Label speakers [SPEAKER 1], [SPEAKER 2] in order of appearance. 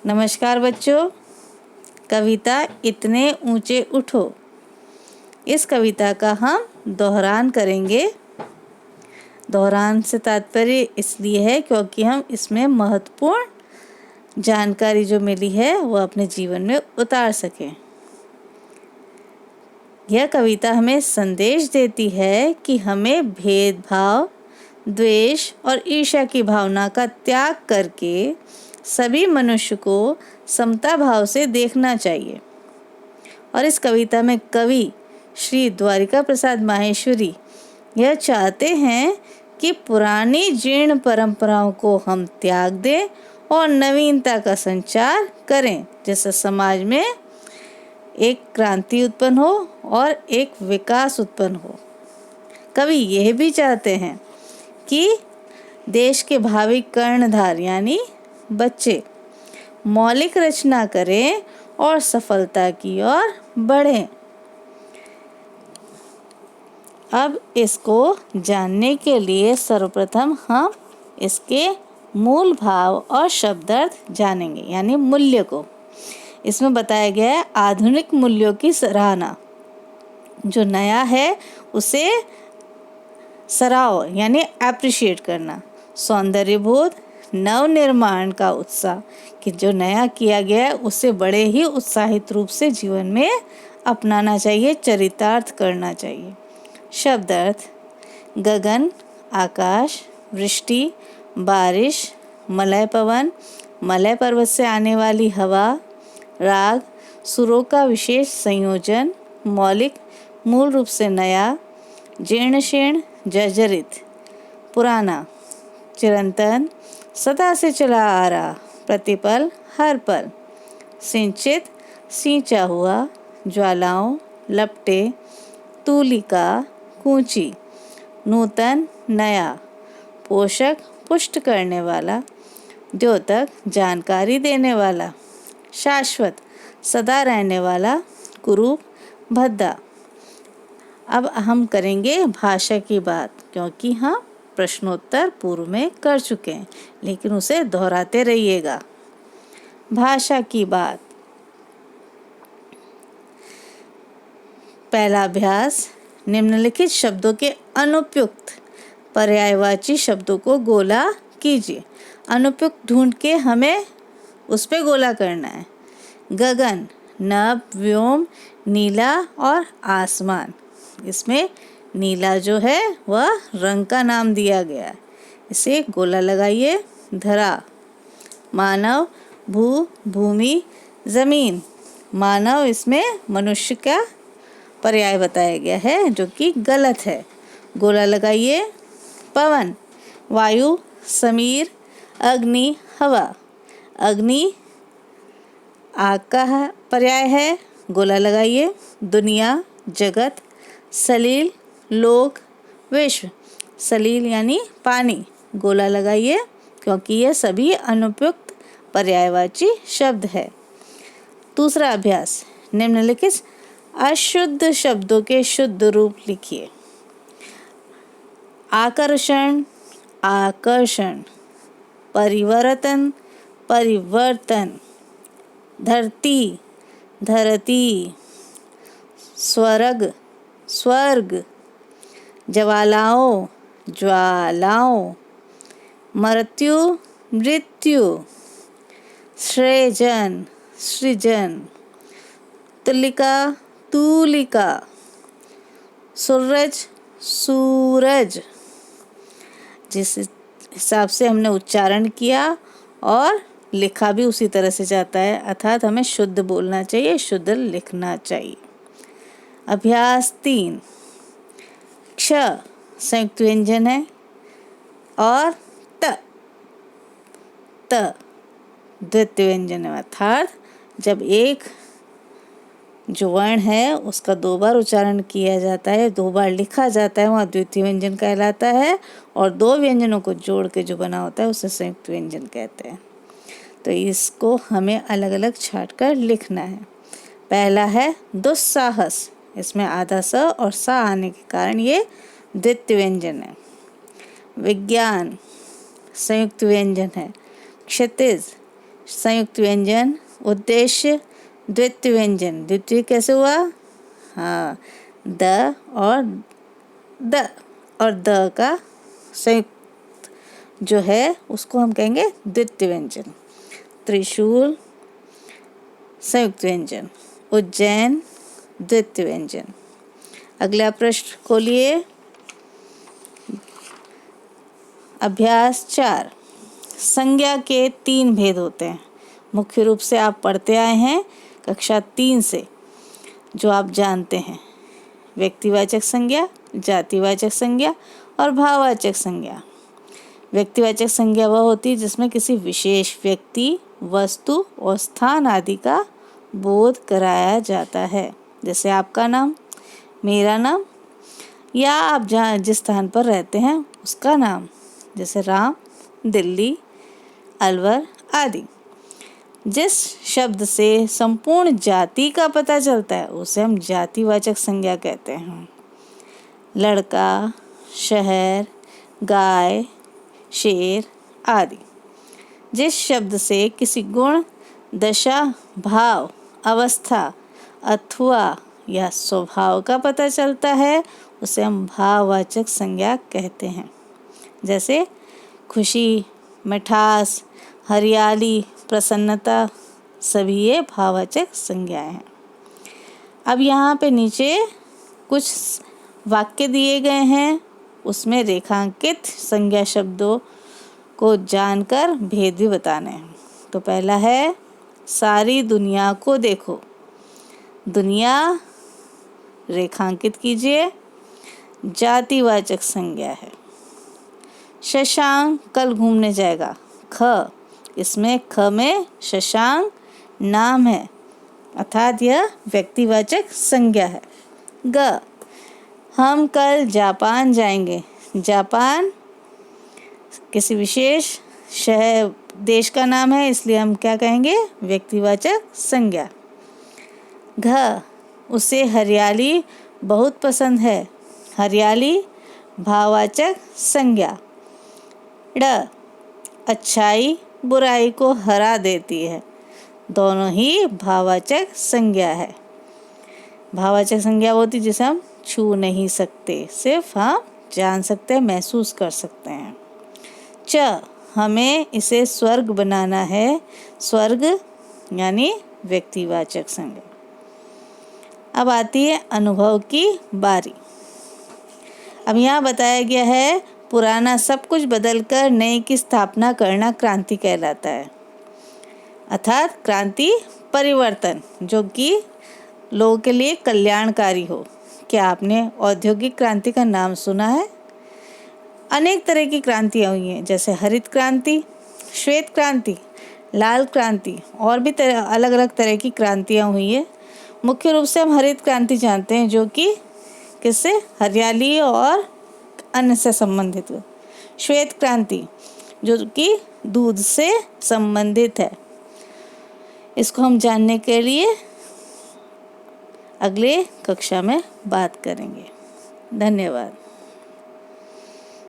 [SPEAKER 1] नमस्कार बच्चों। कविता इतने ऊंचे उठो, इस कविता का हम दोहरान करेंगे। दोहरान से तात्पर्य इसलिए है क्योंकि हम इसमें महत्वपूर्ण जानकारी जो मिली है वो अपने जीवन में उतार सकें। यह कविता हमें संदेश देती है कि हमें भेदभाव, द्वेष और ईर्ष्या की भावना का त्याग करके सभी मनुष्य को समता भाव से देखना चाहिए। और इस कविता में कवि श्री द्वारिका प्रसाद माहेश्वरी यह चाहते हैं कि पुरानी जीर्ण परंपराओं को हम त्याग दें और नवीनता का संचार करें, जिससे समाज में एक क्रांति उत्पन्न हो और एक विकास उत्पन्न हो। कवि यह भी चाहते हैं कि देश के भावी कर्णधार यानी बच्चे मौलिक रचना करें और सफलता की ओर बढ़ें। अब इसको जानने के लिए सर्वप्रथम हम इसके मूल भाव और शब्दार्थ जानेंगे, यानी मूल्य को। इसमें बताया गया है आधुनिक मूल्यों की सराहना। जो नया है उसे सराहो यानी एप्रिशिएट करना। सौंदर्य बोध, नव निर्माण का उत्साह कि जो नया किया गया है उसे बड़े ही उत्साहित रूप से जीवन में अपनाना चाहिए, चरितार्थ करना चाहिए। शब्दार्थ: गगन, आकाश, वृष्टि, बारिश, मलय पवन, मलय पर्वत से आने वाली हवा, राग, सुरों का विशेष संयोजन, मौलिक, मूल रूप से नया, जीर्ण शीर्ण, जर्जरित, पुराना, चिरंतन, सदा से चला आ रहा, प्रतिपल, हर पल, सिंचित, सींचा हुआ, ज्वालाओं, लपटे, तूलिका, कूंची, नूतन, नया, पोषक, पुष्ट करने वाला, द्योतक, जानकारी देने वाला, शाश्वत, सदा रहने वाला, कुरूप, भद्दा। अब हम करेंगे भाषा की बात, क्योंकि हम प्रश्नोत्तर पूर्व में कर चुके हैं, लेकिन उसे दोहराते रहिएगा। भाषा की बात। पहला अभ्यास: निम्नलिखित शब्दों के अनुपयुक्त पर्यायवाची शब्दों को गोला कीजिए। अनुपयुक्त ढूंढ के हमें उस पे गोला करना है। गगन, नभ, व्योम, नीला और आसमान। इसमें नीला जो है वह रंग का नाम दिया गया है, इसे गोला लगाइए। धरा, मानव, भू, भूमि, जमीन। मानव इसमें मनुष्य का पर्याय बताया गया है, जो कि गलत है, गोला लगाइए। पवन, वायु, समीर, अग्नि, हवा। अग्नि आग का पर्याय है, गोला लगाइए। दुनिया, जगत, सलील, लोक, विश्व। सलील यानी पानी, गोला लगाइए, क्योंकि ये सभी अनुपयुक्त पर्यायवाची शब्द है। दूसरा अभ्यास: निम्नलिखित अशुद्ध शब्दों के शुद्ध रूप लिखिए। आकर्षण, आकर्षण, परिवर्तन, परिवर्तन, धरती, धरती, स्वर्ग, स्वर्ग, ज्वालाओं, ज्वालाओं, मृत्यु, मृत्यु, सृजन, सृजन, तुलिका, तूलिका, सूरज, सूरज। जिस हिसाब से हमने उच्चारण किया और लिखा भी उसी तरह से जाता है, अर्थात हमें शुद्ध बोलना चाहिए, शुद्ध लिखना चाहिए। अभ्यास 3: क्ष संयुक्त व्यंजन है और त द्वितीय व्यंजन है, अर्थात जब एक जो वर्ण है उसका 2 बार उच्चारण किया जाता है, 2 बार लिखा जाता है, वह द्वितीय व्यंजन कहलाता है। और 2 व्यंजनों को जोड़ के जो बना होता है उसे संयुक्त व्यंजन कहते हैं। तो इसको हमें अलग अलग छांट कर लिखना है। पहला है दुस्साहस, इसमें आधा स और सा आने के कारण ये द्वितीय व्यंजन है। विज्ञान संयुक्त व्यंजन है। क्षितिज, संयुक्त व्यंजन, उद्देश्य, द्वितीय व्यंजन। द्वितीय कैसे हुआ? हाँ, द और द का संयुक्त जो है उसको हम कहेंगे द्वितीय व्यंजन। त्रिशूल संयुक्त व्यंजन, उज्जैन द्वितीय व्यंजन। अगला प्रश्न खोलिए। अभ्यास 4। संज्ञा के 3 भेद होते हैं। मुख्य रूप से आप पढ़ते आए हैं कक्षा 3 से, जो आप जानते हैं। व्यक्तिवाचक संज्ञा, जातिवाचक संज्ञा और भाववाचक संज्ञा। व्यक्तिवाचक संज्ञा वह होती है जिसमें किसी विशेष व्यक्ति, वस्तु और स्थान आदि का बोध कराया जाता है। जैसे आपका नाम, मेरा नाम, या आप जहाँ जिस स्थान पर रहते हैं उसका नाम, जैसे राम, दिल्ली, अलवर आदि। जिस शब्द से संपूर्ण जाति का पता चलता है उसे हम जातिवाचक संज्ञा कहते हैं। लड़का, शहर, गाय, शेर आदि। जिस शब्द से किसी गुण, दशा, भाव, अवस्था अथवा या स्वभाव का पता चलता है उसे हम भाववाचक संज्ञा कहते हैं। जैसे खुशी, मिठास, हरियाली, प्रसन्नता, सभी ये भाववाचक संज्ञाएं हैं। अब यहाँ पे नीचे कुछ वाक्य दिए गए हैं, उसमें रेखांकित संज्ञा शब्दों को जानकर भेद भी बताने हैं। तो पहला है सारी दुनिया को देखो। दुनिया रेखांकित कीजिए, जातिवाचक संज्ञा है। शशांक कल घूमने जाएगा। ख, इसमें ख में शशांक नाम है, अर्थात यह व्यक्तिवाचक संज्ञा है। ग, हम कल जापान जाएंगे। जापान किसी विशेष शहर, देश का नाम है, इसलिए हम क्या कहेंगे? व्यक्तिवाचक संज्ञा। घ, उसे हरियाली बहुत पसंद है। हरियाली भाववाचक संज्ञा। ड, अच्छाई बुराई को हरा देती है। दोनों ही भाववाचक संज्ञा है। भाववाचक संज्ञा होती जिसे हम छू नहीं सकते, सिर्फ हम जान सकते हैं, महसूस कर सकते हैं। च, हमें इसे स्वर्ग बनाना है। स्वर्ग यानी व्यक्तिवाचक संज्ञा। अब आती है अनुभव की बारी। अब यहाँ बताया गया है पुराना सब कुछ बदलकर नए की स्थापना करना क्रांति कहलाता है। अर्थात क्रांति परिवर्तन जो कि लोगों के लिए कल्याणकारी हो। क्या आपने औद्योगिक क्रांति का नाम सुना है? अनेक तरह की क्रांतियाँ हुई हैं, जैसे हरित क्रांति, श्वेत क्रांति, लाल क्रांति और भी अलग अलग तरह की क्रांतियाँ हुई है। मुख्य रूप से हम हरित क्रांति जानते हैं, जो कि किससे? हरियाली और अन्न से संबंधित है। श्वेत क्रांति जो कि दूध से संबंधित है। इसको हम जानने के लिए अगले कक्षा में बात करेंगे। धन्यवाद।